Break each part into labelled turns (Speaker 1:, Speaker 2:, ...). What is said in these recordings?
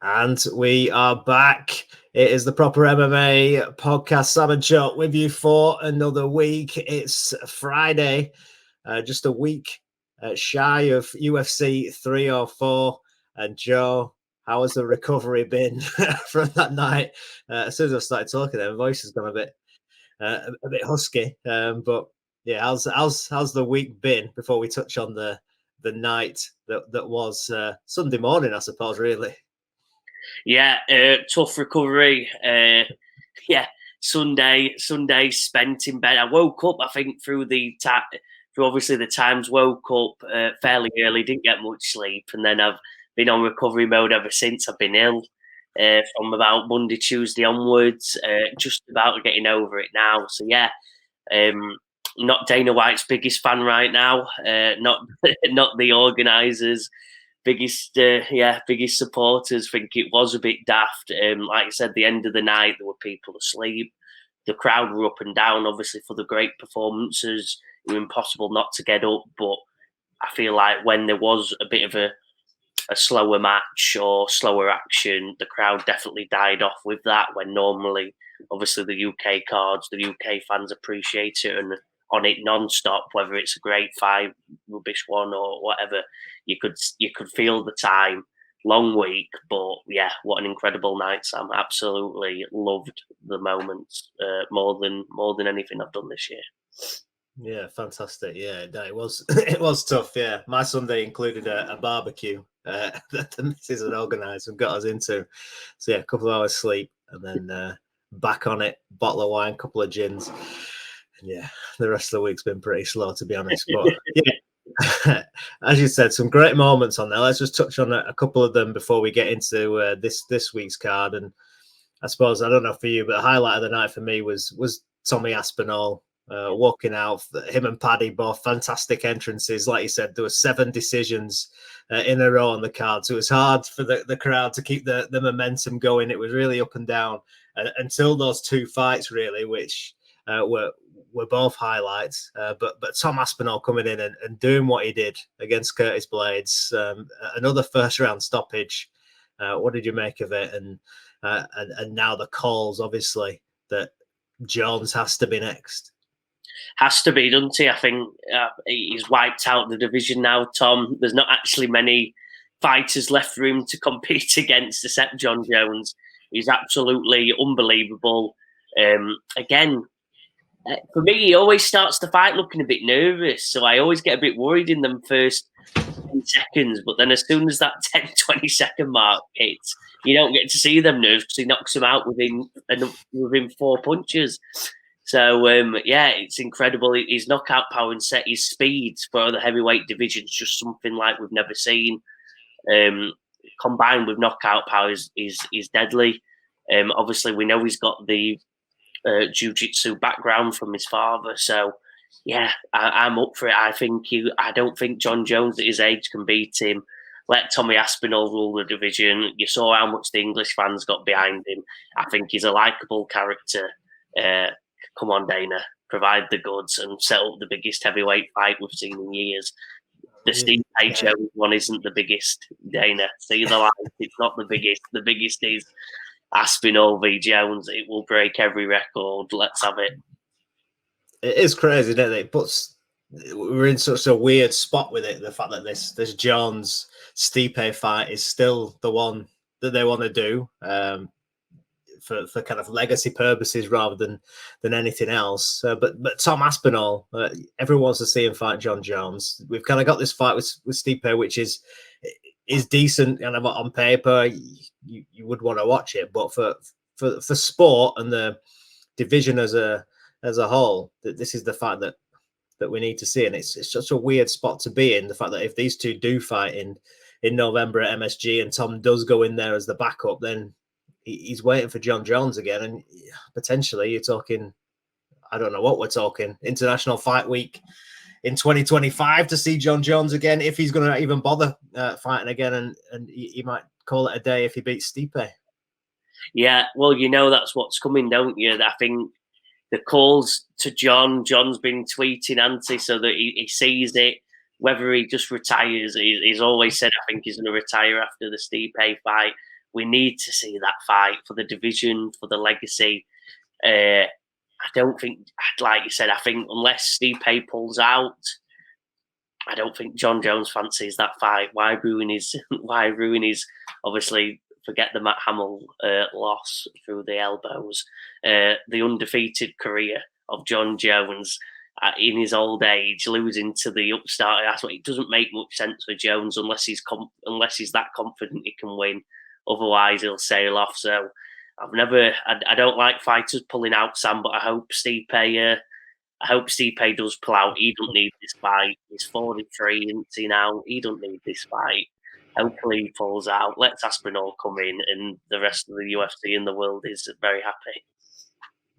Speaker 1: And we are back. It is the Proper MMA podcast. Sam and Joe with you for another week. It's Friday, just a week shy of UFC 304. And Joe, how has the recovery been from that night? As soon as I started talking, my voice has gone a bit husky. But yeah, how's the week been before we touch on the night that was Sunday morning, I suppose, really?
Speaker 2: Yeah, tough recovery. Sunday spent in bed. I woke up, I think, through obviously the times. Woke up fairly early, didn't get much sleep, and then I've been on recovery mode ever since. I've been ill from about Monday, Tuesday onwards. Just about getting over it now. So yeah, not Dana White's biggest fan right now. Not not the organisers. Biggest supporters. Think it was a bit daft. Like I said, the end of the night there were people asleep. The crowd were up and down, obviously, for the great performances. It was impossible not to get up, but I feel like when there was a bit of a slower match or slower action, the crowd definitely died off with that, when normally, obviously, the UK cards, the UK fans appreciate it and on it non-stop, whether it's a great fight, rubbish one or whatever. You could feel the time. Long week, but yeah, what an incredible night, Sam. Absolutely loved the moments more than anything I've done this year.
Speaker 1: Yeah, fantastic. Yeah, it was it was tough. Yeah, my Sunday included a barbecue that the missus had organised and got us into. So yeah, a couple of hours sleep and then back on it. Bottle of wine, couple of gins. And yeah, the rest of the week's been pretty slow, to be honest. But yeah, as you said, some great moments on there. Let's just touch on a couple of them before we get into this week's card. And I suppose, I don't know for you, but the highlight of the night for me was Tommy Aspinall. Walking out, him and Paddy, both fantastic entrances. Like you said, there were 7 decisions in a row on the card, so it was hard for the crowd to keep the momentum going. It was really up and down until those 2 fights, really, which were both highlights. But Tom Aspinall coming in and doing what he did against Curtis Blades, another first round stoppage. What did you make of it? And now the calls, obviously, that Jones has to be next.
Speaker 2: Has to be, doesn't he? I think he's wiped out the division now, Tom. There's not actually many fighters left for him to compete against except John Jones. He's absolutely unbelievable. Again, for me, he always starts the fight looking a bit nervous, so I always get a bit worried in them first 10 seconds. But then as soon as that 10, 20 second mark hits, you don't get to see them nerves because he knocks them out within 4 punches. So, yeah, it's incredible. His knockout power and his speed for the heavyweight division is just something like we've never seen. Combined with knockout power is deadly. Obviously, we know he's got the jiu-jitsu background from his father. So, yeah, I'm up for it. I don't think John Jones at his age can beat him. Let Tommy Aspinall rule the division. You saw how much the English fans got behind him. I think he's a likeable character. Come on, Dana, provide the goods and set up the biggest heavyweight fight we've seen in years. The Steve Jones one isn't the biggest, Dana. See the line, it's not the biggest. The biggest is Aspinall v Jones. It will break every record. Let's have it.
Speaker 1: It is crazy, isn't it? But we're in such a weird spot with it. The fact that this Jones Stipe fight is still the one that they want to do. For kind of legacy purposes rather than anything else. But Tom Aspinall, everyone wants to see him fight John Jones. We've kind of got this fight with Stipe, which is decent kind of on paper. You would want to watch it, but for sport and the division as a whole, this is the fight that we need to see. And it's such a weird spot to be in, the fact that if these two do fight in November at MSG and Tom does go in there as the backup, then he's waiting for John Jones again, and potentially you're talking, I don't know what we're talking, International Fight Week in 2025 to see John Jones again, if he's going to even bother fighting again, and he might call it a day if he beats Stipe.
Speaker 2: Yeah, well, you know that's what's coming, don't you? I think the calls to John's been tweeting anti so that he sees it. Whether he just retires, he's always said, I think he's going to retire after the Stipe fight. We need to see that fight for the division, for the legacy. I don't think, like you said, I think unless Stipe pulls out, I don't think John Jones fancies that fight. Why ruin his? Obviously, forget the Matt Hamill loss through the elbows. The undefeated career of John Jones in his old age, losing to the upstart. That's what it doesn't make much sense for Jones unless he's that confident he can win. Otherwise, he'll sail off. So I don't like fighters pulling out, Sam, but I hope Stipe does pull out. He don't need this fight. He's 43, isn't he now? He don't need this fight. Hopefully he pulls out. Let's Aspinall come in, and the rest of the UFC in the world is very happy.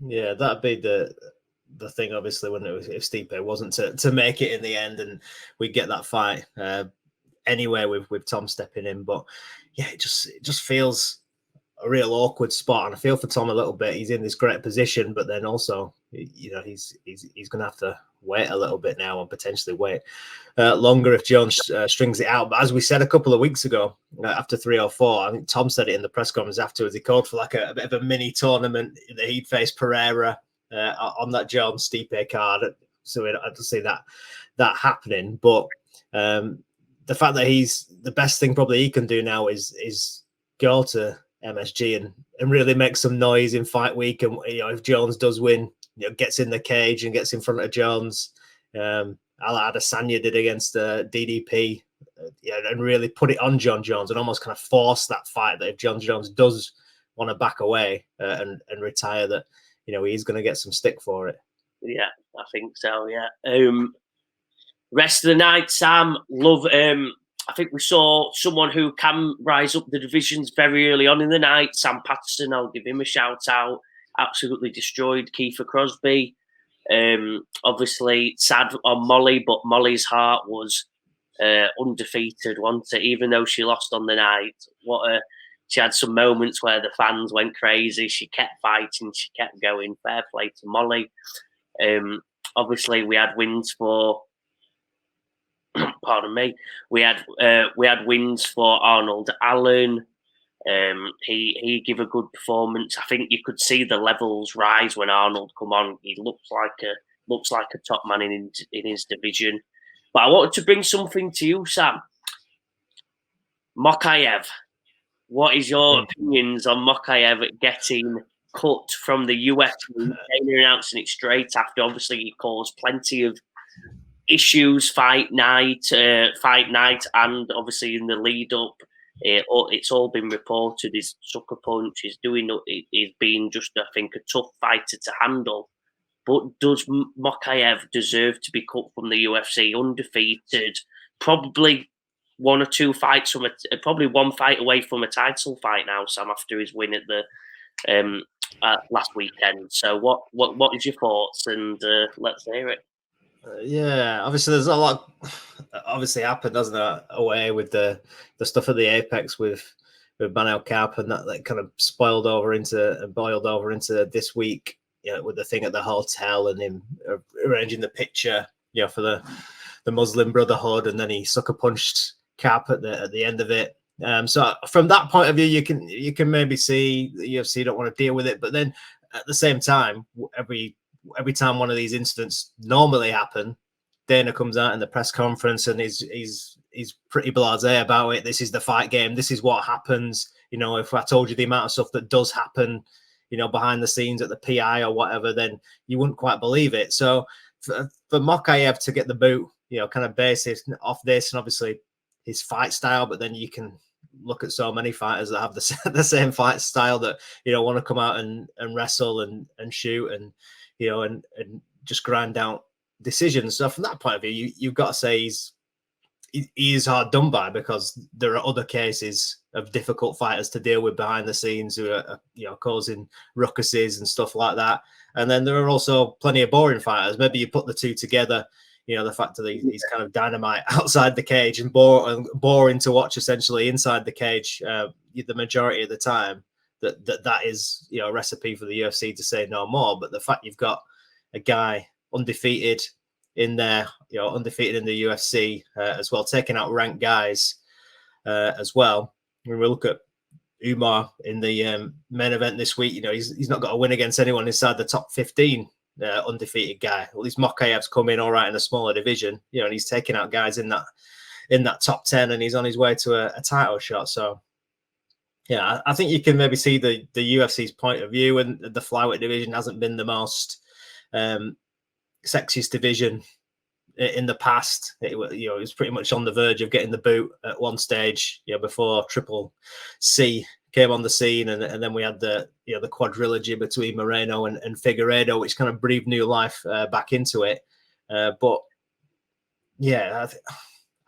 Speaker 1: Yeah, that'd be the thing, obviously, when if Stipe wasn't to make it in the end, and we get that fight anyway with Tom stepping in. But yeah, it just feels a real awkward spot, and I feel for Tom a little bit. He's in this great position, but then also, he's going to have to wait a little bit now and potentially wait longer if Jones strings it out. But as we said a couple of weeks ago, after 3 or 4, I think Tom said it in the press conference afterwards. He called for like a bit of a mini tournament that he'd face Pereira on that Jones Stipe card. So I don't see that happening. But the fact that the best thing probably he can do now is go to MSG and really make some noise in fight week. And if Jones does win, gets in the cage and gets in front of Jones, a la Adesanya did against DDP, and really put it on John Jones and almost kind of force that fight, that if John Jones does want to back away and retire, that he's going to get some stick for it.
Speaker 2: Yeah, I think so. Yeah. Rest of the night, Sam. Love. I think we saw someone who can rise up the divisions very early on in the night. Sam Patterson, I'll give him a shout out. Absolutely destroyed Kiefer Crosby. Obviously sad on Molly, but Molly's heart was undefeated, wasn't it? Even though she lost on the night. She had some moments where the fans went crazy. She kept fighting. She kept going. Fair play to Molly. Obviously, we had wins for. Pardon me. We had wins for Arnold Allen. He gave a good performance. I think you could see the levels rise when Arnold come on. He looks like a top man in his division. But I wanted to bring something to you, Sam. Mokaev. What is your opinions on Mokaev getting cut from the UFC? They're announcing it straight after. Obviously, he caused plenty of issues fight night, and obviously in the lead up, it's all been reported. His sucker punch is he's been just, I think, a tough fighter to handle. But does Mokaev deserve to be cut from the UFC? Undefeated, probably one or two fights from probably one fight away from a title fight now, Sam, after his win at the last weekend. So what is your thoughts? And let's hear it.
Speaker 1: Yeah, obviously there's a lot obviously happened, doesn't it, away with the stuff at the Apex with Manel Kape, and that kind of boiled over into this week, with the thing at the hotel and him arranging the picture, for the Muslim Brotherhood, and then he sucker punched Kape at the end of it. So from that point of view, you can maybe see the UFC don't want to deal with it, but then at the same time, every time one of these incidents normally happen, Dana comes out in the press conference and he's pretty blasé about it. This is the fight game. This is what happens. If I told you the amount of stuff that does happen, behind the scenes at the PI or whatever, then you wouldn't quite believe it. So for Mokaev to get the boot, kind of basis off this, and obviously his fight style, but then you can look at so many fighters that have the same fight style that, want to come out and wrestle and shoot and, and just grind out decisions. So from that point of view, you've got to say he is hard done by, because there are other cases of difficult fighters to deal with behind the scenes who are, causing ruckuses and stuff like that. And then there are also plenty of boring fighters. Maybe you put the two together, the fact that he's kind of dynamite outside the cage and boring to watch essentially inside the cage the majority of the time. That is, a recipe for the UFC to say no more. But the fact you've got a guy undefeated in there, undefeated in the UFC as well, taking out ranked guys as well. When we look at, Umar in the main event this week. You know, he's not got a win against anyone inside the top 15 undefeated guy. At least Mokhayev's come in all right in a smaller division, you know, and he's taking out guys in that top 10, and he's on his way to a title shot. So yeah, I think you can maybe see the UFC's point of view, and the flyweight division hasn't been the most sexiest division in the past. It was pretty much on the verge of getting the boot at one stage, before Triple C came on the scene, and then we had the quadrilogy between Moreno and Figueiredo, which kind of breathed new life back into it. But yeah,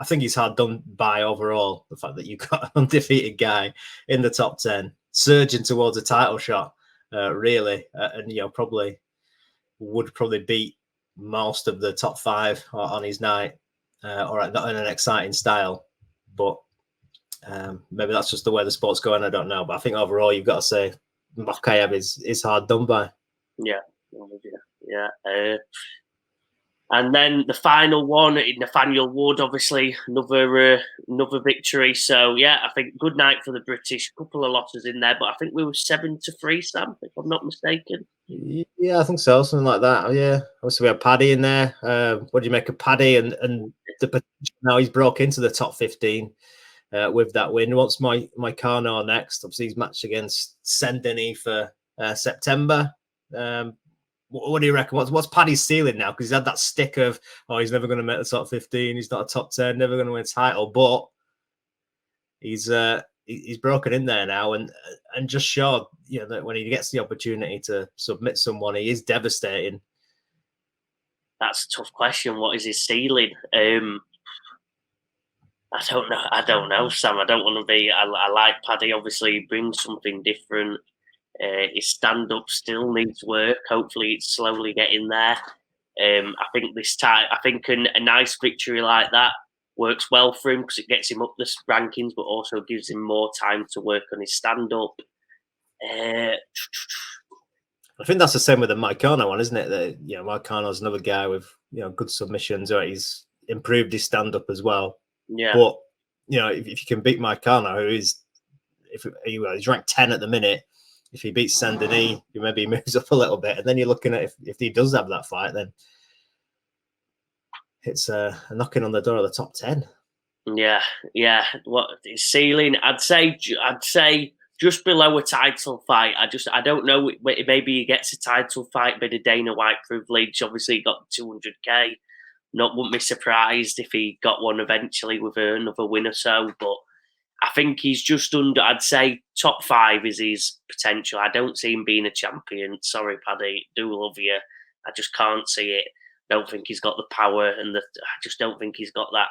Speaker 1: I think he's hard done by overall. The fact that you've got an undefeated guy in the top 10 surging towards a title shot, really, and probably would beat most of the top 5 on his night, or not in an exciting style. But maybe that's just the way the sport's going. I don't know, but I think overall you've got to say Mokaev is hard done by.
Speaker 2: Yeah. And then the final one, Nathaniel Wood, obviously another victory. So yeah, I think good night for the British. A couple of losses in there, but I think we were 7-3, Sam, if I'm not mistaken.
Speaker 1: Yeah, I think so, something like that. Yeah, obviously we had Paddy in there. What do you make of Paddy and the potential now he's broke into the top 15 with that win? What's Moicano next? Obviously he's matched against Sendini for September. What do you reckon? What's Paddy's ceiling now? Because he's had that stick of, he's never going to make the top 15. He's not a top 10, never going to win a title. But he's broken in there now, and just showed, that when he gets the opportunity to submit someone, he is devastating.
Speaker 2: That's a tough question. What is his ceiling? I don't know, Sam. I don't want to be. I like Paddy. Obviously, he brings something different. His stand-up still needs work. Hopefully, it's slowly getting there. I think this time, a nice victory like that works well for him because it gets him up the rankings, but also gives him more time to work on his stand-up. I
Speaker 1: think that's the same with the Moicano one, isn't it? That Moicano's another guy with good submissions, or he's improved his stand-up as well.
Speaker 2: Yeah.
Speaker 1: But if you can beat Moicano, who is he's ranked 10 at the minute. If he beats Sandini, maybe he moves up a little bit, and then you're looking at if he does have that fight, then it's a knocking on the door of the top 10.
Speaker 2: Yeah. What his ceiling? I'd say just below a title fight. I don't know. Maybe he gets a title fight, bit of Dana White privilege. Obviously, he got 200k. Wouldn't be surprised if he got one eventually with another win or so, but. I think he's just under, I'd say top 5 is his potential. I don't see him being a champion. Sorry, Paddy, do love you. I just can't see it. Don't think he's got the power, and I just don't think he's got that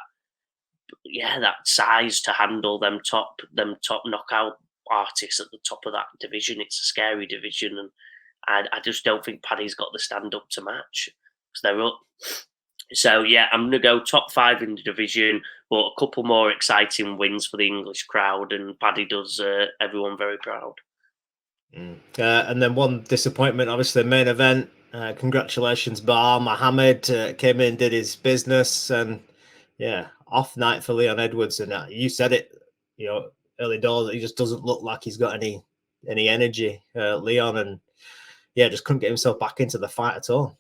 Speaker 2: size to handle them top knockout artists at the top of that division. It's a scary division, and I just don't think Paddy's got the stand up to match because they're up. So, yeah, I'm going to go top 5 in the division, but a couple more exciting wins for the English crowd, and Paddy does everyone very proud.
Speaker 1: And then one disappointment, obviously, the main event. Congratulations, Belal Muhammad came in, did his business, and, yeah, off night for Leon Edwards. And you said it, early doors, he just doesn't look like he's got any energy, Leon, and, yeah, just couldn't get himself back into the fight at all.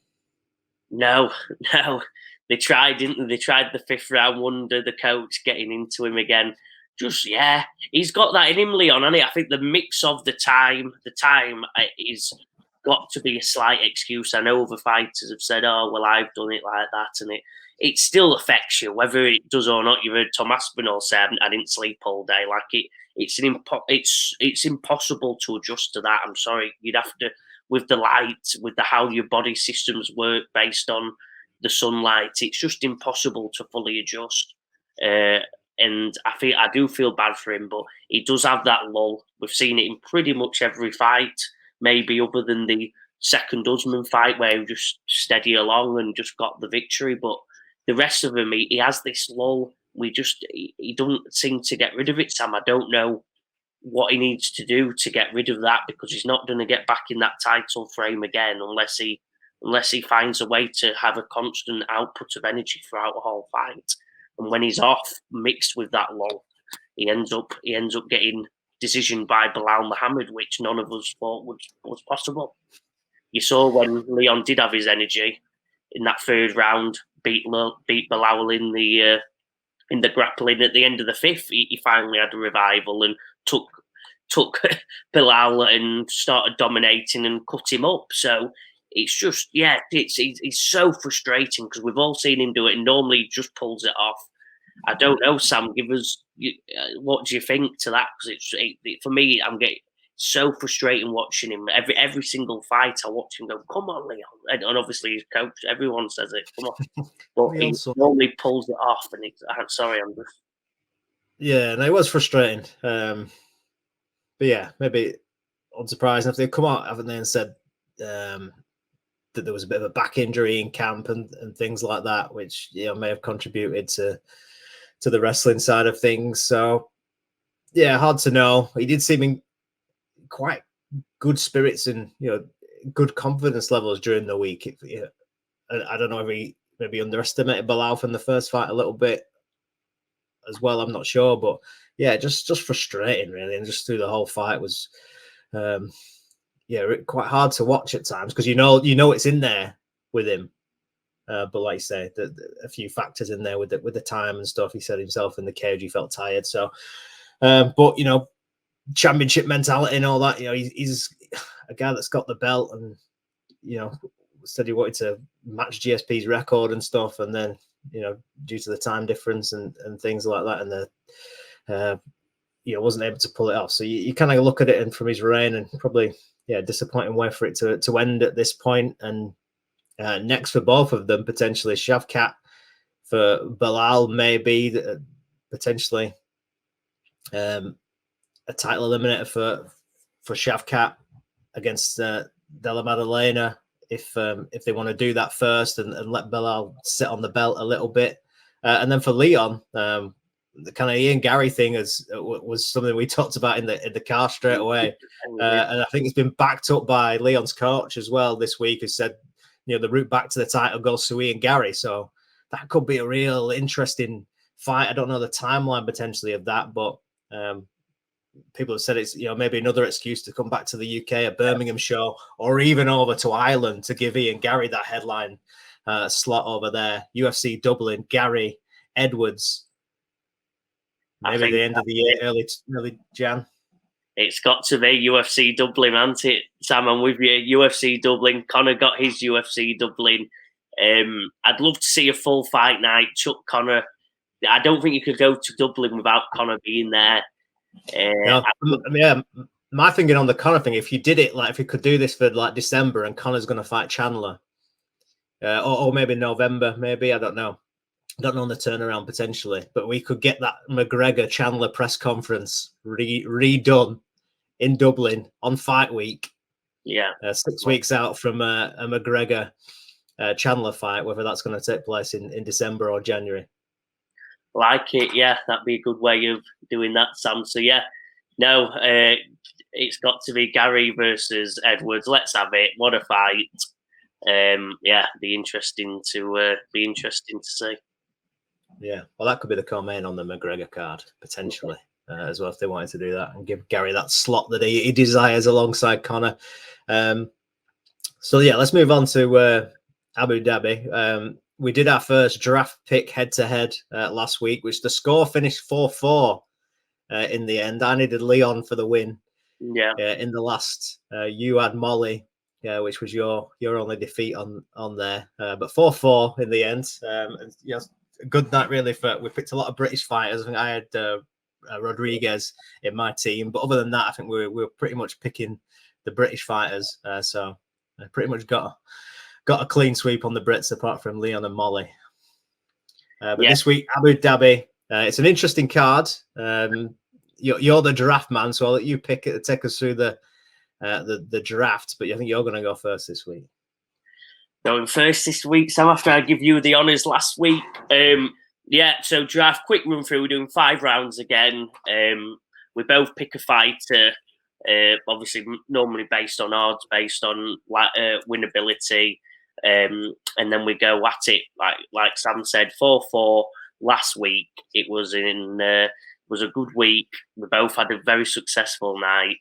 Speaker 2: No. They tried, didn't they? They tried the 5th round wonder, the coach getting into him again. Just, yeah, he's got that in him, Leon, hasn't he? I think the mix of the time is got to be a slight excuse. I know other fighters have said, I've done it like that, and it still affects you, whether it does or not. You heard Tom Aspinall say, I didn't sleep all day. Like it's impossible to adjust to that. I'm sorry, you'd have to. With the light, with how your body systems work based on the sunlight, it's just impossible to fully adjust. And I do feel bad for him, but he does have that lull. We've seen it in pretty much every fight, maybe other than the second Usman fight where he just steady along and just got the victory. But the rest of him, he has this lull. He doesn't seem to get rid of it, Sam. I don't know what he needs to do to get rid of that, because he's not going to get back in that title frame again unless he finds a way to have a constant output of energy throughout the whole fight. And when he's off, mixed with that lull, he ends up getting decision by Belal Muhammad, which none of us thought was possible. You saw when Leon did have his energy in that third round, beat Belal in the grappling at the end of the fifth. He finally had a revival and took Belal and started dominating and cut him up. So it's just, it's so frustrating because we've all seen him do it, and normally he just pulls it off. I don't know, Sam. Give us what do you think to that? Because for me, I'm getting so frustrating watching him. Every single fight I watch him go, come on, Leon, and obviously his coach, everyone says it, come on, but he normally pulls it off, and I'm sorry, I'm just
Speaker 1: no, it was frustrating. But yeah, maybe unsurprising if they come out, haven't they, and said that there was a bit of a back injury in camp and things like that, which may have contributed to the wrestling side of things. So yeah, hard to know. He did seem in quite good spirits and good confidence levels during the week. I don't know if he maybe underestimated Belal from the first fight a little bit as well. I'm not sure, but yeah, just frustrating really, and just through the whole fight was quite hard to watch at times because you know it's in there with him. But like you say, a few factors in there with the time and stuff. He said himself in the cage he felt tired. So, but championship mentality and all that. He's a guy that's got the belt, and said he wanted to match GSP's record and stuff, and then due to the time difference and things like that, and wasn't able to pull it off. So you kind of look at it and from his reign, and probably disappointing way for it to end at this point. And next for both of them, potentially Shavkat for Belal, maybe potentially a title eliminator for Shavkat against Della Maddalena if they want to do that first and let Belal sit on the belt a little bit. And then for Leon, the kind of Ian Gary thing was something we talked about in the car straight away. And I think it's been backed up by Leon's coach as well this week, who said, the route back to the title goes to Ian Gary. So that could be a real interesting fight. I don't know the timeline potentially of that, but people have said it's maybe another excuse to come back to the UK, a Birmingham show, or even over to Ireland to give Ian Gary that headline slot over there. UFC Dublin, Gary, Edwards. Maybe the end of the year, early Jan.
Speaker 2: It's got to be UFC Dublin, hasn't it, Sam? I'm with you. UFC Dublin. Conor got his UFC Dublin. I'd love to see a full fight night. Chuck Conor. I don't think you could go to Dublin without Conor being there.
Speaker 1: My thinking on the Conor thing, if you did it, like if you could do this for like December and Conor's going to fight Chandler, or maybe November, maybe, I don't know. I don't know on the turnaround potentially, but we could get that McGregor Chandler press conference redone in Dublin on fight week.
Speaker 2: Yeah.
Speaker 1: 6 weeks out from a McGregor Chandler fight, whether that's going to take place in December or January.
Speaker 2: Like it, yeah, that'd be a good way of doing that, Sam. So yeah, no, it's got to be Gary versus Edwards. Let's have it. What a fight! Be interesting to see.
Speaker 1: Yeah, well, that could be the co-main on the McGregor card potentially as well if they wanted to do that and give Gary that slot that he desires alongside Conor. So yeah, let's move on to Abu Dhabi. We did our first draft pick head-to-head last week, which the score finished 4-4 in the end. I needed Leon for the win.
Speaker 2: Yeah.
Speaker 1: In the last, you had Molly, which was your only defeat on there. But 4-4 in the end. And, a good night really. We picked a lot of British fighters. I think I had Rodriguez in my team, but other than that, I think we were pretty much picking the British fighters. So I pretty much got a clean sweep on the Brits apart from Leon and Molly. But this week, Abu Dhabi, it's an interesting card. You're the draft man, so I'll let you take us through the draft. But I think you're going to go first this week.
Speaker 2: Going first this week, Sam, after I give you the honours last week. So draft, quick run through. We're doing 5 rounds again. We both pick a fighter, obviously normally based on odds, based on winnability. And then we go at it, like Sam said, 4-4 last week. It was in was a good week. We both had a very successful night.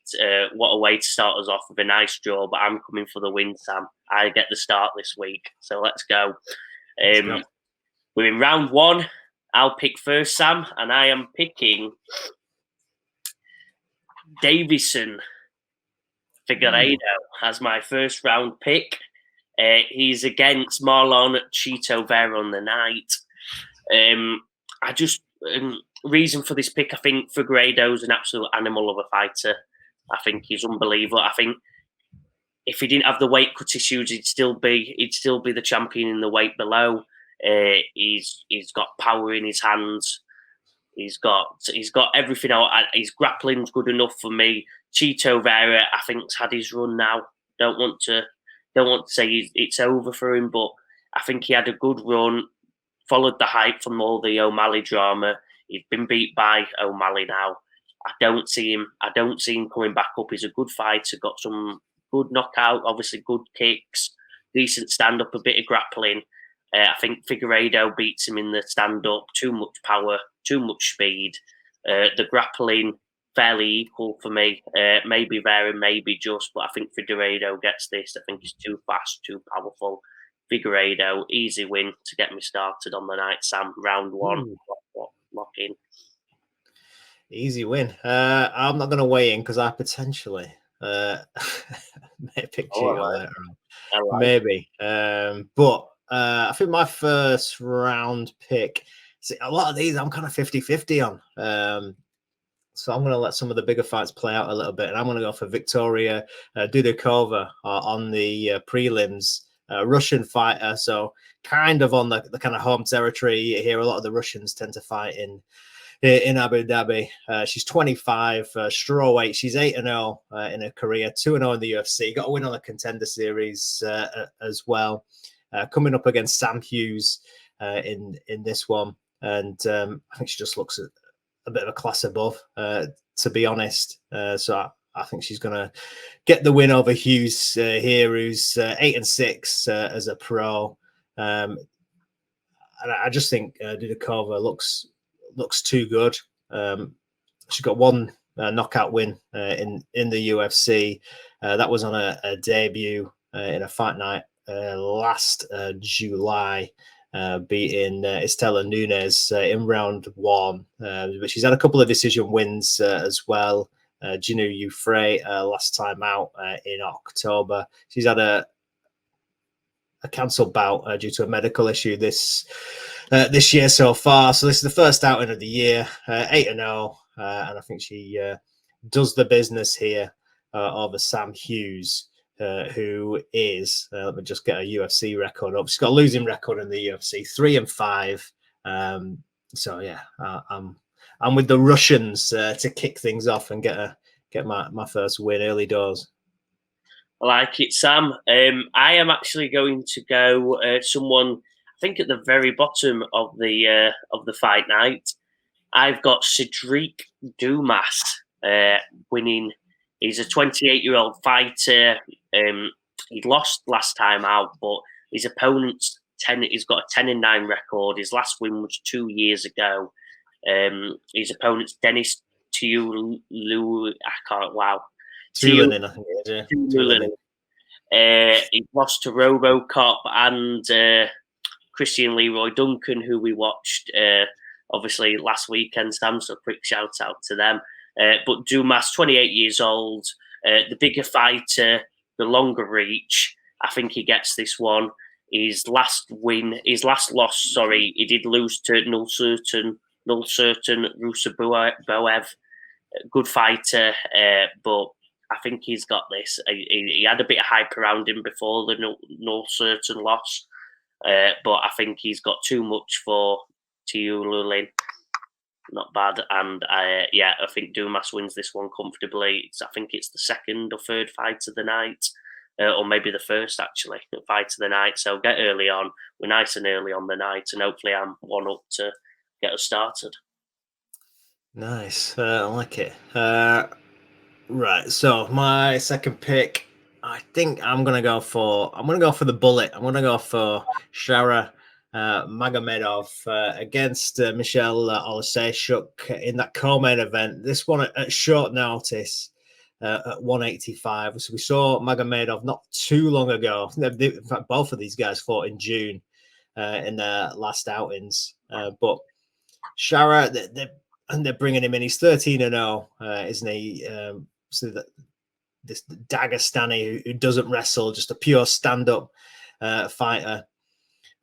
Speaker 2: What a way to start us off with a nice draw, but I'm coming for the win, Sam. I get the start this week, so let's go. We're in round 1. I'll pick first, Sam, and I am picking Davison Figueiredo as my first round pick. He's against Marlon Chito Vera on the night. Reason for this pick, I think Figueiredo's an absolute animal of a fighter. I think he's unbelievable. I think if he didn't have the weight cut issues, he'd still be the champion in the weight below. He's got power in his hands. He's got everything out. His grappling's good enough for me. Chito Vera, I think, has had his run now. Don't want to say it's over for him, but I think he had a good run. Followed the hype from all the O'Malley drama. He's been beat by O'Malley now. I don't see him coming back up. He's a good fighter. Got some good knockout, obviously good kicks, decent stand up, a bit of grappling. I think Figueiredo beats him in the stand up. Too much power, too much speed. The grappling fairly equal for me. Maybe Vera, maybe just, but I think Figueiredo gets this. I think he's too fast, too powerful. Figueiredo, easy win to get me started on the night, Sam. Round 1, lock in.
Speaker 1: Easy win. I'm not going to weigh in because I potentially may pick Chito later on. Maybe. But I think my first round pick, see, a lot of these I'm kind of 50-50 on. So I'm going to let some of the bigger fights play out a little bit. And I'm going to go for Victoria Dudakova on the prelims. Russian fighter, so kind of on the kind of home territory. You hear a lot of the Russians tend to fight in Abu Dhabi. She's 25, strawweight. She's 8-0 in her career, 2-0 in the UFC. Got a win on the Contender Series as well. Coming up against Sam Hughes in this one, and I think she just looks a bit of a class above, to be honest. So I think she's going to get the win over Hughes here, who's 8-6 as a pro. And I just think Dudakova looks too good. She got one knockout win in the UFC. That was on a debut in a fight night last July, beating Estela Nunes in round 1. But she's had a couple of decision wins as well. Jinu Ufre last time out in October. She's had a cancelled bout due to a medical issue this year so far. So this is the first outing of the year, 8-0, and I think she does the business here over Sam Hughes, who is let me just get a UFC record up. She's got a losing record in the UFC, 3-5. So yeah, I'm with the Russians to kick things off and get my first win early doors.
Speaker 2: I like it, Sam. I am actually going to go someone, I think, at the very bottom of the fight night. I've got Cedric Dumas winning. He's a 28-year-old fighter. He lost last time out, but his opponent's 10. He's got a 10-9 record. His last win was 2 years ago. His opponent's Dennis Tulin. I can't. Wow.
Speaker 1: Tulin, I think it is.
Speaker 2: Tulin. He lost to RoboCop and Christian Leroy Duncan, who we watched obviously last weekend, Sam. So quick shout out to them. But Dumas, 28 years old, the bigger fighter, the longer reach. I think he gets this one. His last loss, he did lose to Nursultan Rusaboev. Good fighter, but I think he's got this. He had a bit of hype around him before the Nursultan loss, but I think he's got too much for Tiululin. Not bad, and I think Dumas wins this one comfortably. I think it's the second or third fight of the night, or maybe the first actually fight of the night. So get early on. We're nice and early on the night, and hopefully I'm one up to get us started.
Speaker 1: Nice, I like it. Right, so my second pick, I think I'm gonna go for the bullet. I'm gonna go for Shara Magomedov against Michel Olasechuk in that co-main event. This one at short notice at 185. So we saw Magomedov not too long ago. In fact, both of these guys fought in June in their last outings. But Shara, they're bringing him in. He's 13-0, isn't he? So that this Dagestani who doesn't wrestle, just a pure stand-up fighter.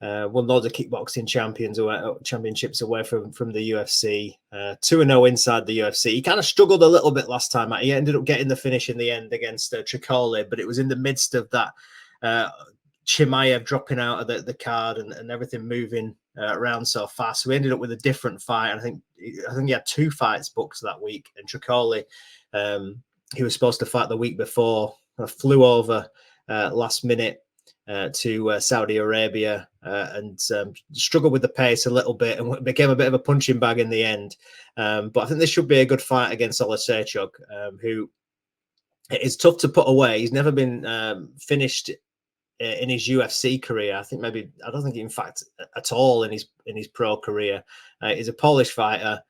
Speaker 1: Won loads of kickboxing championships away from the UFC. 2-0 inside the UFC. He kind of struggled a little bit last time. He ended up getting the finish in the end against Tricoli, but it was in the midst of that Chimaev dropping out of the card and everything moving around so fast. So we ended up with a different fight. And I think he had 2 fights booked that week. And Tricoli, he was supposed to fight the week before, flew over last minute to Saudi Arabia and struggled with the pace a little bit and became a bit of a punching bag in the end. But I think this should be a good fight against Olasechuk, who is tough to put away. He's never been finished in his UFC career. I don't think in fact at all in his pro career. He's a Polish fighter,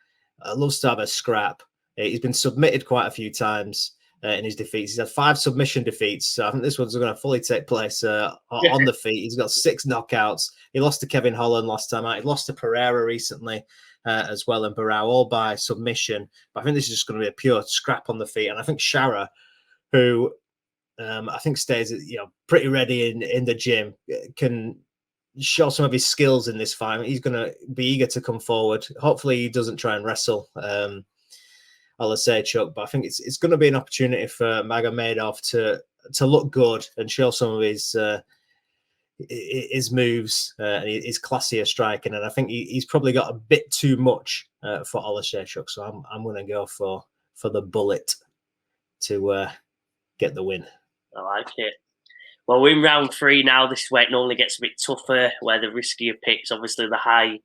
Speaker 1: loves to have a scrap. He's been submitted quite a few times in his defeats. He's had 5 submission defeats. So I think this one's going to fully take place on the feet. He's got 6 knockouts. He lost to Kevin Holland last time out. He lost to Pereira recently as well, and Barao, all by submission. But I think this is just going to be a pure scrap on the feet. And I think Shara, who I think stays pretty ready in the gym, can show some of his skills in this fight. He's going to be eager to come forward. Hopefully he doesn't try and wrestle Olasechuk, but I think it's going to be an opportunity for Magomedov to look good and show some of his moves and his classier striking. And I think he's probably got a bit too much for Olasechuk, so I'm going to go for the bullet to get the win.
Speaker 2: I like it. Well, we're in round 3 now. This is where it normally gets a bit tougher, where the riskier picks, obviously the high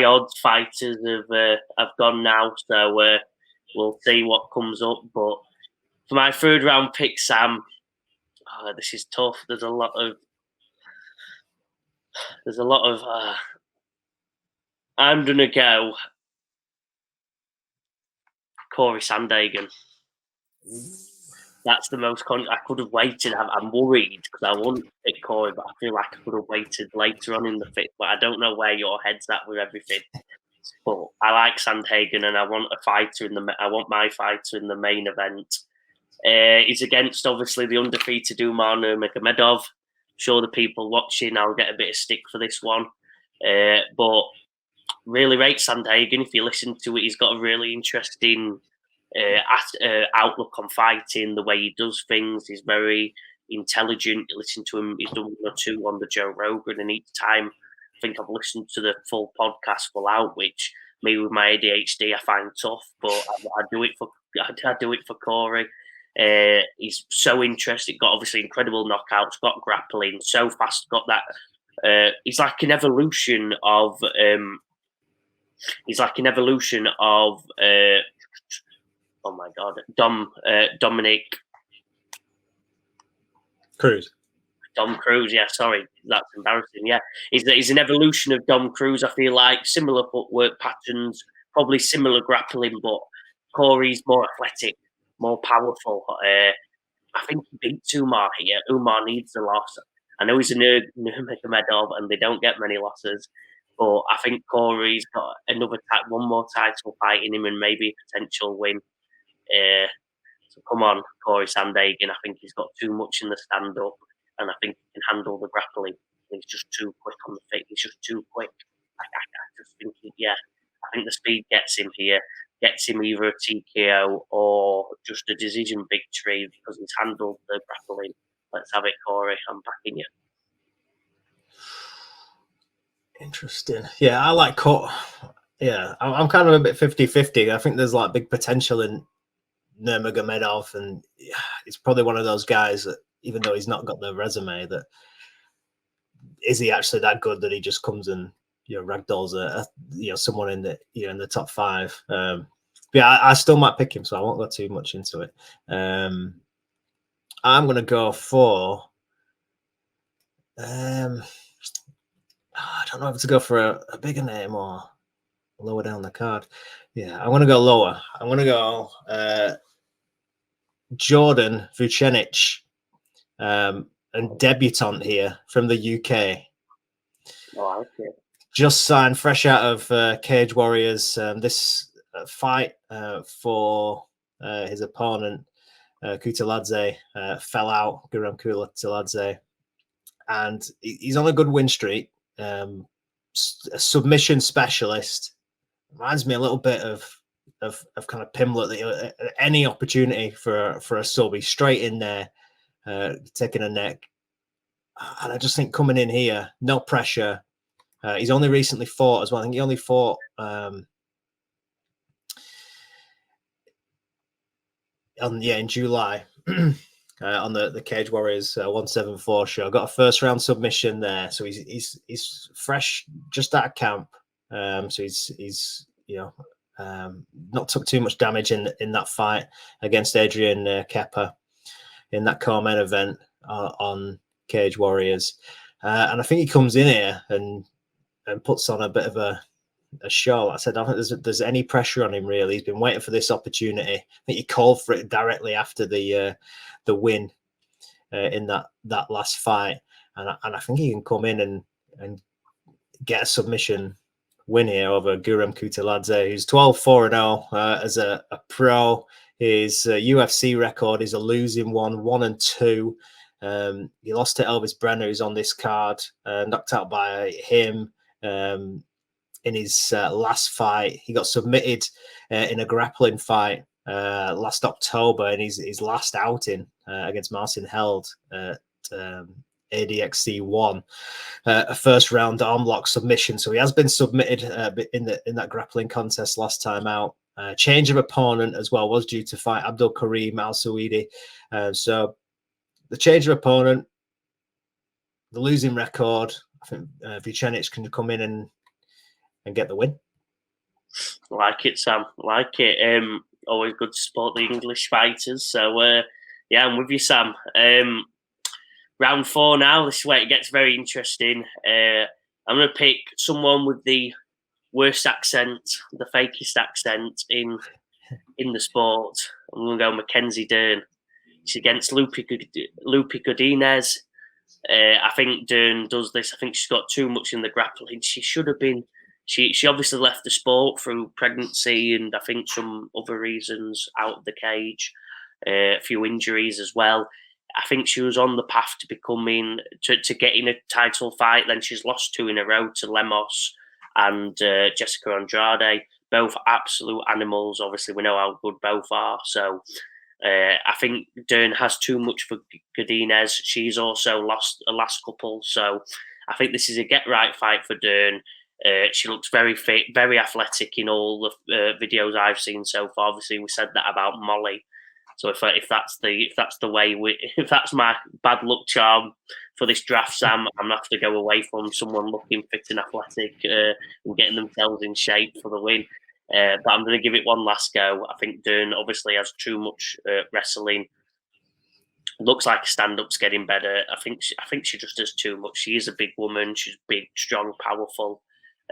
Speaker 2: odds fighters have gone now. So we'll see what comes up. But for my 3rd round pick, Sam, this is tough. There's a lot of. I'm gonna go Corey Sandhagen. That's the most. I could have waited. I'm worried because I want to pick Corey, but I feel like I could have waited later on in the fit. But I don't know where your head's at with everything. But I like Sandhagen, and I want my fighter in the main event. He's against obviously the undefeated Umar Nurmagomedov. Sure, the people watching, I'll get a bit of stick for this one. But really rate Sandhagen. If you listen to it, he's got a really interesting outlook on fighting, the way he does things. He's very intelligent. You listen to him, he's done 1 or 2 on the Joe Rogan, and each time I think I've listened to the full podcast full out, which me with my ADHD I find tough, but I do it for Corey. He's so interesting. Got obviously incredible knockouts, got grappling, so fast, got that. He's like an evolution of oh my God, Dominic
Speaker 1: Cruz.
Speaker 2: Dom Cruz, yeah, sorry, that's embarrassing. Yeah, he's an evolution of Dom Cruz. I feel like similar footwork patterns, probably similar grappling, but Corey's more athletic, more powerful. I think he beats Umar here. Umar needs the loss. I know he's a Nurmagomedov, and they don't get many losses, but I think Corey's got one more title fight in him, and maybe a potential win. So come on, Corey Sandhagen. I think he's got too much in the stand-up, and I think he can handle the grappling. He's just too quick on the feet. He's just too quick. I just think, I think the speed gets him here. Gets him either a TKO or just a decision victory because he's handled the grappling. Let's have it, Corey. I'm backing you.
Speaker 1: Interesting. Yeah, I like Corey. Yeah, I'm kind of a bit 50-50. I think there's like big potential in Nurmagomedov, and he's probably one of those guys that, even though he's not got the resume, that is he actually that good that he just comes and ragdolls someone in the top 5. Yeah, I still might pick him, so I won't go too much into it. I'm gonna go for I don't know if to go for a bigger name or lower down the card. Yeah, I'm going to go lower. I'm going to go Jordan Vucenic, and debutant here from the UK.
Speaker 2: I like it.
Speaker 1: Just signed fresh out of Cage Warriors. This fight for his opponent, Kutaladze, fell out, Guram Kutaladze. And he's on a good win streak. A submission specialist. Reminds me a little bit of kind of Pimblett. Any opportunity for a sub, he's straight in there, taking a neck. And I just think coming in here, no pressure. He's only recently fought as well. I think he only fought in July on the Cage Warriors 174 show. Got a first round submission there, so he's fresh, just out of camp. So he's not took too much damage in that fight against Adrian Kepper in that co-main event on Cage Warriors, and I think he comes in here and puts on a bit of a show. Like I said, I don't think there's any pressure on him really. He's been waiting for this opportunity. I think he called for it directly after the win in that last fight, and I think he can come in and get a submission win here over Guram Kutaladze, who's 12-4-0 as a pro. His UFC record is a losing 1-2. He lost to Elvis Brenner, who's on this card, knocked out by him in his last fight. He got submitted in a grappling fight last October in his last outing against Marcin Held at ADXC 1, a first round arm lock submission. So he has been submitted in that grappling contest last time out. Change of opponent as well, was due to fight Abdul Karim Al Saweedi. So the change of opponent, the losing record, I think Vucenic can come in and get the win.
Speaker 2: Like it, Sam. Like it. Always good to support the English fighters. So yeah, I'm with you, Sam. Round 4 now. This is where it gets very interesting. I'm going to pick someone with the worst accent, the fakest accent in the sport. I'm going to go Mackenzie Dern. She's against Lupi Godinez. I think Dern does this. I think she's got too much in the grappling. She should have been. She obviously left the sport through pregnancy and I think some other reasons out of the cage. A few injuries as well. I think she was on the path to becoming to getting a title fight. Then she's lost 2 in a row to Lemos and Jessica Andrade. Both absolute animals. Obviously, we know how good both are. So I think Dern has too much for Godinez. She's also lost the last couple. So I think this is a get right fight for Dern. She looks very fit, very athletic in all the videos I've seen so far. Obviously, we said that about Molly. So if that's the way if that's my bad luck charm for this draft, Sam, I'm gonna have to go away from someone looking fit and athletic and getting themselves in shape for the win. But I'm going to give it one last go. I think Dern obviously has too much wrestling. Looks like stand-up's getting better. I think she just does too much. She is a big woman. She's big, strong, powerful.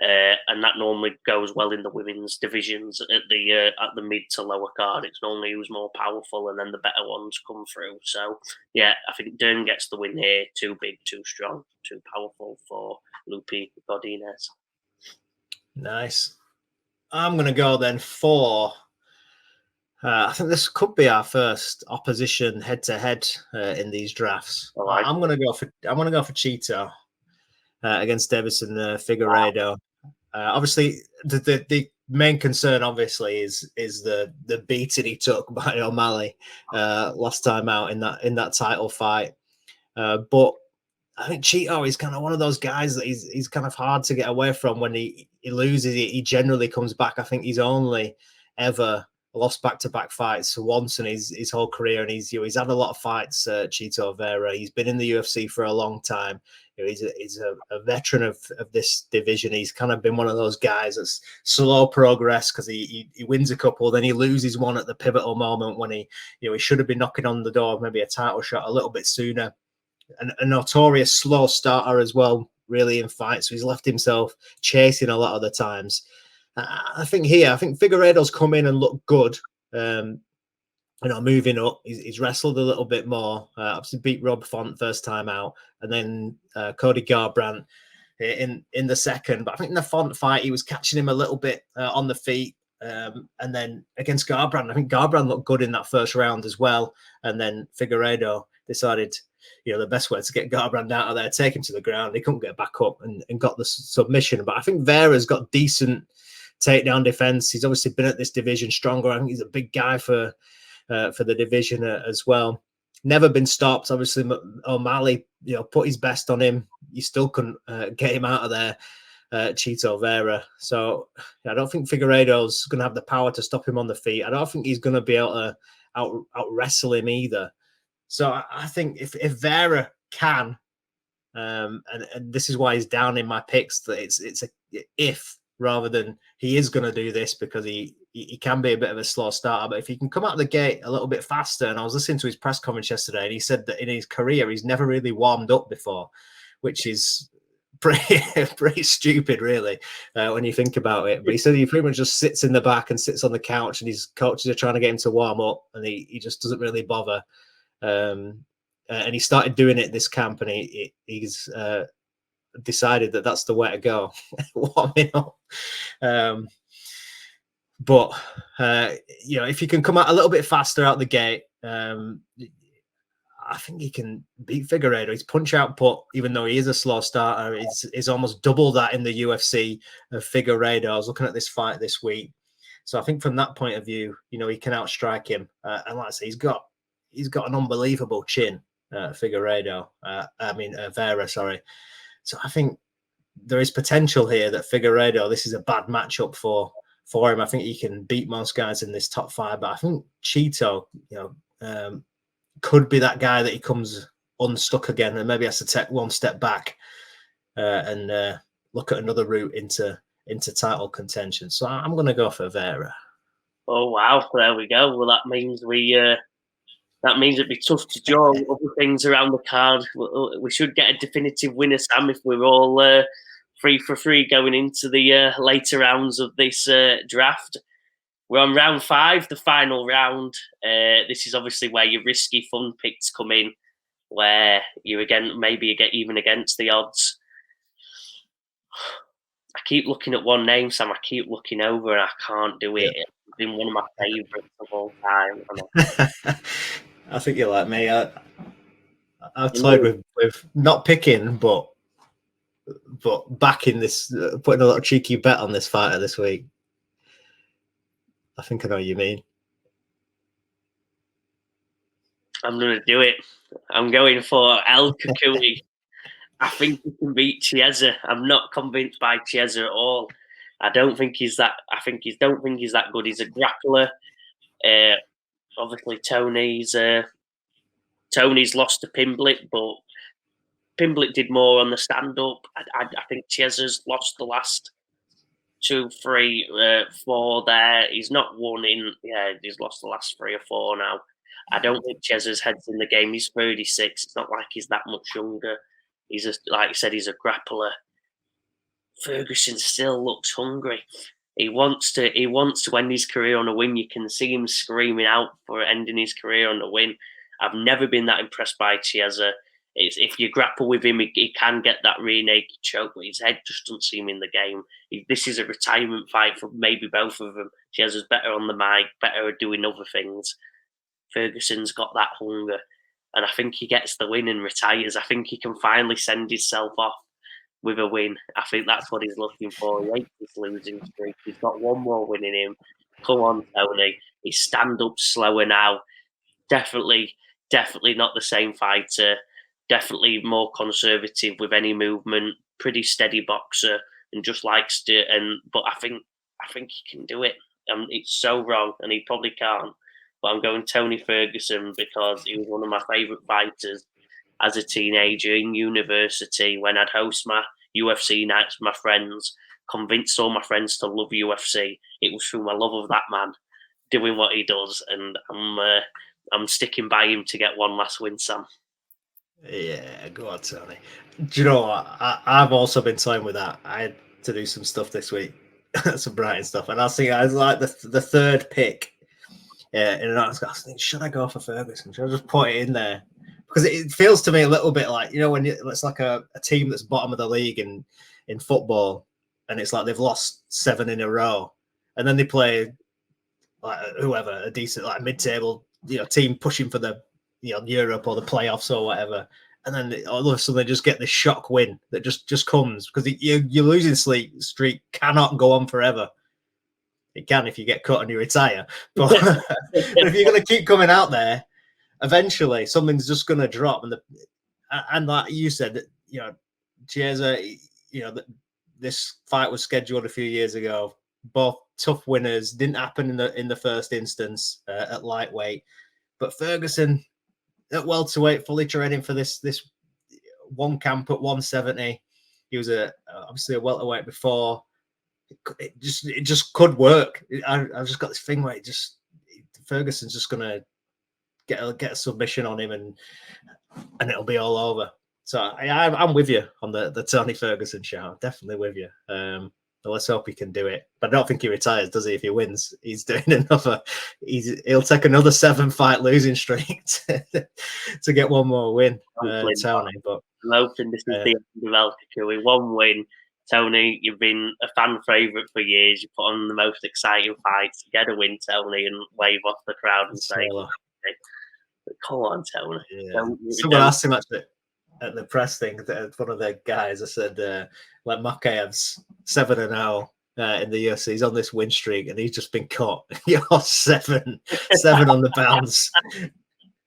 Speaker 2: And that normally goes well in the women's divisions at the mid to lower card. It's normally who's more powerful, and then the better ones come through. So yeah, I think Dern gets the win here. Too big, too strong, too powerful for Lupi Godinez.
Speaker 1: Nice. I'm going to go then for. I think this could be our first opposition head-to-head in these drafts. I'm going to go for Cheeto against Davison Figueiredo. Wow. Obviously, the main concern, obviously, is the beating he took by O'Malley last time out in that title fight. But I think Cheeto is kind of one of those guys that he's kind of hard to get away from. When he loses, he generally comes back. I think he's only ever lost back-to-back fights once in his whole career, and he's had a lot of fights. Cheeto Vera, he's been in the UFC for a long time. He's a veteran of this division. He's kind of been one of those guys that's slow progress because he wins a couple, then he loses one at the pivotal moment when he should have been knocking on the door of maybe a title shot a little bit sooner. And a notorious slow starter as well. really in fights. So he's left himself chasing a lot of the times. I think Figueiredo's come in and looked good. Moving up, he's wrestled a little bit more. Obviously beat Rob Font first time out, and then Cody Garbrandt in the second. But I think in the Font fight, he was catching him a little bit on the feet. And then against Garbrandt, I think Garbrandt looked good in that first round as well. And then Figueiredo decided, the best way to get Garbrandt out of there, take him to the ground. He couldn't get back up and got the submission. But I think Vera's got decent takedown defense. He's obviously been at this division stronger. I think he's a big guy for the division as well. Never been stopped. Obviously, O'Malley, put his best on him. You still couldn't get him out of there, Chito Vera. So I don't think Figueiredo's going to have the power to stop him on the feet. I don't think he's going to be able to out wrestle him either. So I think if Vera can, and this is why he's down in my picks, that it's a if rather than he is going to do this, because he can be a bit of a slow starter. But if he can come out of the gate a little bit faster, and I was listening to his press conference yesterday, and he said that in his career he's never really warmed up before, which is pretty stupid, really, when you think about it. But he said he pretty much just sits in the back and sits on the couch, and his coaches are trying to get him to warm up, and he just doesn't really bother. And he started doing it this camp, and he's decided that that's the way to go, warming up. But if you can come out a little bit faster out the gate, I think he can beat Figueiredo. His punch output, even though he is a slow starter, is almost double that in the UFC of Figueiredo. I was looking at this fight this week, so I think from that point of view, he can outstrike him. And like I say, he's got an unbelievable chin, Figueiredo. Vera, sorry. So I think there is potential here that Figueiredo, this is a bad matchup for him. I think he can beat most guys in this top 5, but I think Chito, could be that guy that he comes unstuck again and maybe has to take one step back and look at another route into title contention. So I'm going to go for Vera.
Speaker 2: Oh wow! There we go. Well, that means it'd be tough to draw other things around the card. We should get a definitive winner, Sam, if we're all 3 for 3 going into the later rounds of this draft. We're on round 5, the final round. This is obviously where your risky fun picks come in, where you maybe get even against the odds. I keep looking at one name, Sam. I keep looking over and I can't do it. It's been one of my favourites of all time.
Speaker 1: I think you're like me. I've toyed with not picking, but backing this, putting a little cheeky bet on this fighter this week. I think I know what you mean.
Speaker 2: I'm going to do it. I'm going for El Kukui. I think he can beat Chiesa. I'm not convinced by Chiesa at all. I don't think he's that. Don't think he's that good. He's a grappler. Obviously, Tony's lost to Pimblett, but Pimblett did more on the stand-up. I think Chiesa's lost the last 2, 3, 4 there. He's not won in. Yeah, he's lost the last 3 or 4 now. I don't think Chiesa's head's in the game. He's 36. It's not like he's that much younger. He's like I said, he's a grappler. Ferguson still looks hungry. He wants to end his career on a win. You can see him screaming out for ending his career on a win. I've never been that impressed by Chiesa. If you grapple with him, he can get that rear naked choke, but his head just doesn't seem in the game. This is a retirement fight for maybe both of them. Chiesa's better on the mic, better at doing other things. Ferguson's got that hunger, and I think he gets the win and retires. I think he can finally send himself off with a win. I think that's what he's looking for. He hates this losing streak. He's got one more win in him. Come on, Tony. He's stand-up slower now. Definitely not the same fighter. Definitely more conservative with any movement. Pretty steady boxer and just likes to. But I think he can do it. It's so wrong, and he probably can't. But I'm going Tony Ferguson because he was one of my favourite fighters as a teenager in university when I'd host my UFC nights with my friends, convinced all my friends to love UFC. It was through my love of that man doing what he does, and I'm sticking by him to get one last win, Sam.
Speaker 1: Yeah, go on, Tony. Do you know what? I've also been toying with that. I had to do some stuff this week, some Brighton stuff, and I was like the third pick. Yeah, and I was thinking, should I go for Ferguson? Should I just put it in there? Because it feels to me a little bit like, when it's like a team that's bottom of the league in football, and it's like they've lost 7 in a row, and then they play like whoever, a decent like mid-table team pushing for the Europe or the playoffs or whatever, and then all of a sudden they just get this shock win that just comes because your losing streak cannot go on forever. It can if you get cut and you retire, but if you're going to keep coming out there, eventually something's just going to drop. And like you said, Chiesa, this fight was scheduled a few years ago. Both tough winners, didn't happen in the first instance at lightweight, but Ferguson at welterweight, fully training for this one camp at 170. He was obviously a welterweight before. It just could work. I've just got this thing where Ferguson's just gonna get a submission on him and it'll be all over. So I'm with you on the Tony Ferguson show. Definitely with you. Let's hope he can do it. But I don't think he retires, does he? If he wins, he's doing another. He'll take another 7-fight losing streak to get one more win, Tony. But
Speaker 2: I'm hoping this is the end of El Kikui. One win. Tony, you've been a fan favourite for years. You put on the most exciting fights. You get a win, Tony, and wave off the crowd and say, "Come on, Tony."
Speaker 1: Yeah. Someone asked him actually at the press thing, one of the guys, I said, like Makayev's 7-0 in the UFC. He's on this win streak and he's just been caught. You're 7 on the bounce.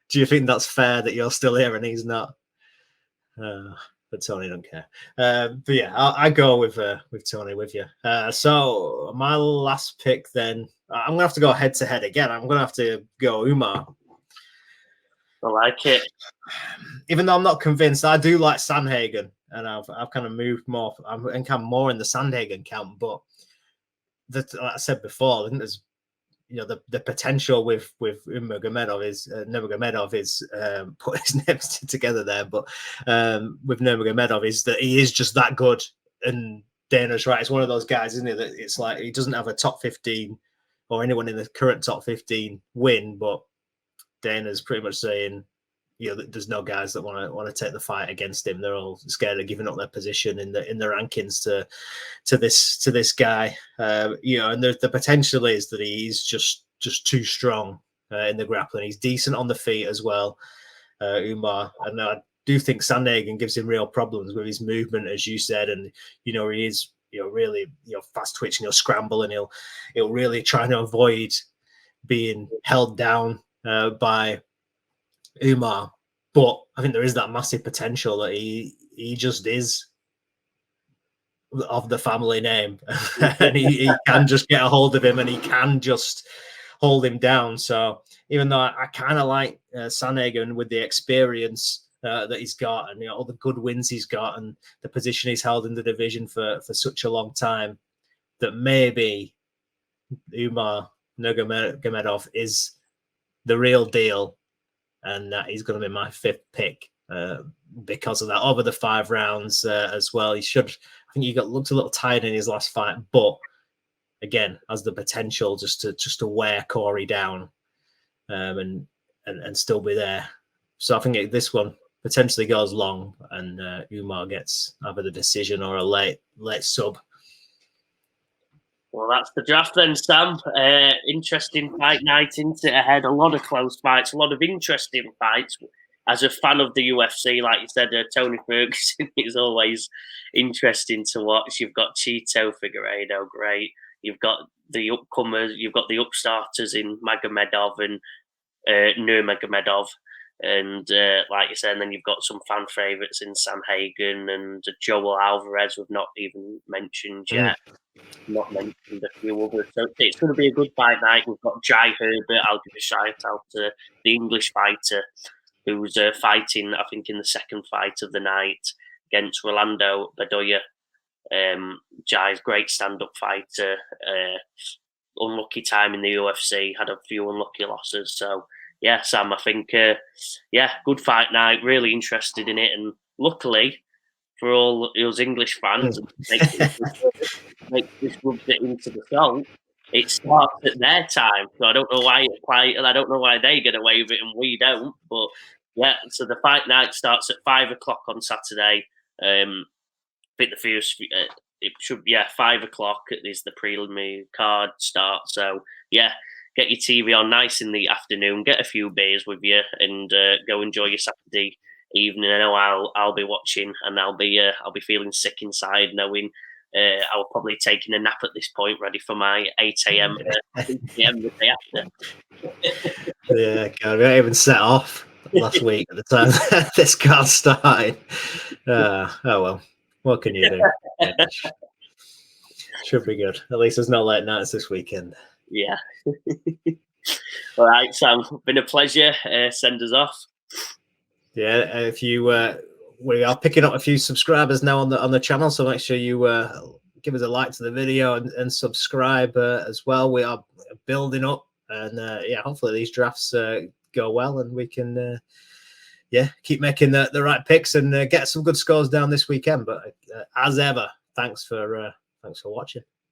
Speaker 1: Do you think that's fair that you're still here and he's not? But Tony don't care. But yeah, I go with Tony with you. So my last pick then, I'm gonna have to go head to head again. I'm gonna have to go Umar.
Speaker 2: I like it.
Speaker 1: Even though I'm not convinced, I do like Sandhagen, and I've kind of moved more. I'm kind of more in the Sandhagen camp, but like I said before, I think there's the potential with Nurmagomedov is put his names together there, but with Nurmagomedov is that he is just that good, and Dana's right. It's one of those guys, isn't it? That it's like he doesn't have a top 15 or anyone in the current top 15 win, but Dana's pretty much saying, there's no guys that want to take the fight against him. They're all scared of giving up their position in the rankings to this guy. And the potential is that he's just too strong in the grappling. He's decent on the feet as well, Umar. And I do think Sandhagen gives him real problems with his movement, as you said. And he is really fast twitching. He'll scramble and he'll really try to avoid being held down by Umar. But I think there is that massive potential that he just is of the family name and he can just get a hold of him and he can just hold him down. So even though I kind of like Sandhagen with the experience that he's got and all the good wins he's got and the position he's held in the division for such a long time, that maybe Umar Nurmagomedov is the real deal, and he's going to be my 5th pick because of that. Over the 5 rounds as well. I think he looked a little tired in his last fight, but again, has the potential just to wear Corey down and still be there. So I think this one potentially goes long, and Umar gets either the decision or a late sub.
Speaker 2: Well, that's the draft then, Sam. Interesting fight night into it ahead. A lot of close fights, a lot of interesting fights. As a fan of the UFC, like you said, Tony Ferguson is always interesting to watch. You've got Chito Figueiredo, great. You've got the upcomers, you've got the upstarters in Magomedov and Nurmagomedov. And like you said, and then you've got some fan favourites in Sandhagen and Joel Alvarez we've not even mentioned yet. Not mentioned a few others. So it's going to be a good fight night. We've got Jai Herbert. I'll give a shout out to the English fighter who's fighting, I think, in the second fight of the night against Rolando Bedoya. Jai's great stand-up fighter. Unlucky time in the UFC. Had a few unlucky losses. So yeah, Sam, I think, good fight night. Really interested in it, and luckily for all those English fans, make this rubs it into the salt. It starts at their time, so I don't know why I don't know why they get away with it and we don't. But yeah, so the fight night starts at 5 o'clock on Saturday. I think the first it should be 5 o'clock is the preliminary card start. So yeah, get your TV on nice in the afternoon, get a few beers with you, and go enjoy your Saturday evening. I know I'll be watching, and I'll be feeling sick inside knowing. I was probably taking a nap at this point, ready for my 8 a.m. 8 p.m. the day after.
Speaker 1: Yeah, God, we haven't even set off last week at the time this card started. Oh well, what can you do? Yeah. Should be good. At least there's no late nights this weekend.
Speaker 2: Yeah. All right, Sam. Been a pleasure. Send us off.
Speaker 1: Yeah, if you we are picking up a few subscribers now on the channel, so make sure you give us a like to the video and subscribe as well. We are building up, and hopefully these drafts go well, and we can keep making the right picks and get some good scores down this weekend. But as ever, thanks for watching.